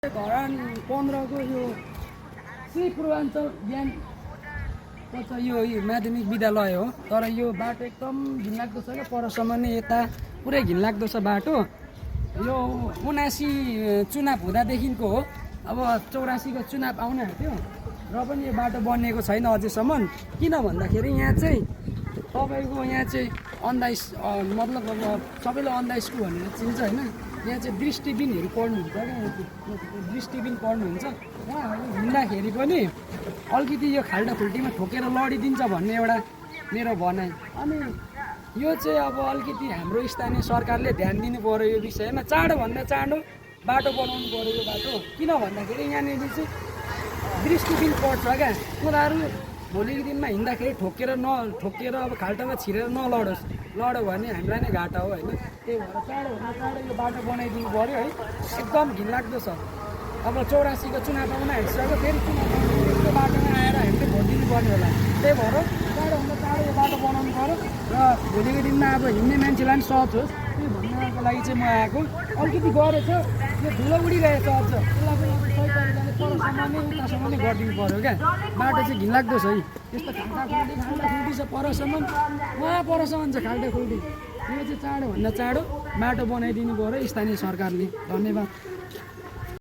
धरान 15 को यो श्री पूर्वाञ्चल ज्ञान यो माध्यमिक विद्यालय हो। तर यो बाटो एकदम घिनलाग्दो छ क्या, परसम्म नै यता पुरै घिनलाग्दो छ बाटो। यो 79 चुनाव हुँदादेखिको हो। अब 84 को चुनाव आउन आँट्यो र पनि यो बाटो बनिएको छैन अझैसम्म। किन भन्दाखेरि यहाँ चाहिँ तपाईँको यहाँ चाहिँ अन्दाइस मतलब अब सबैले अन्दाइसको भनेर चिन्छ होइन। यहाँ चाहिँ दृष्टिबिनहरू पढ्नुहुन्छ क्या, दृष्टिबिन पढ्नुहुन्छ। उहाँहरू हिँड्दाखेरि पनि अलिकति यो खाल्डाखुल्टीमा ठोकेर लडिदिन्छ भन्ने एउटा मेरो भनाइ। अनि यो चाहिँ अब अलिकति हाम्रो स्थानीय सरकारले ध्यान दिनु पर्यो यो विषयमा। चाँडोभन्दा चाँडो बाटो बनाउनु पर्यो यो बाटो। किन भन्दाखेरि यहाँनिर चाहिँ दृष्टिबिन पढ्छ क्या, उनीहरू भोलिको दिनमा हिँड्दाखेरि ठोकेर अब खाल्टामा छिरेर नलडोस्। लड्यो भने हामीलाई नै घाटा हो होइन। त्यही भएर चाँडोभन्दा चाँडो यो बाटो बनाइदिनु पऱ्यो है। एकदम घिनलाग्दो छ। अब 84 को चुनाव आउन आँटिसक्यो, फेरि चुनाव यस्तो बाटोमा आएर हामीले भोट दिनुपर्ने होला। त्यही भएर चाँडोभन्दा चाँडो यो बाटो बनाउनु पऱ्यो र भोलिको दिनमा अब हिँड्ने मान्छेलाई पनि सहज होस्, त्यो भन्नको लागि चाहिँ म आएको। अलिकति गरेछ यो धुलो उडिरहेछ अझ, त्यसलाई पनि अब सही तरिकाले परसम्म नै उतासम्म नै गरिदिनु पऱ्यो क्या। बाटो चाहिँ घिनलाग्दो छ है। यस्तो खाल्टाखुल्टी छ परसम्म, उहाँ परसम्म छ खाल्टाखुल्टी। यो चाहिँ चाँडोभन्दा चाँडो बाटो बनाइदिनु पऱ्यो स्थानीय सरकारले। धन्यवाद।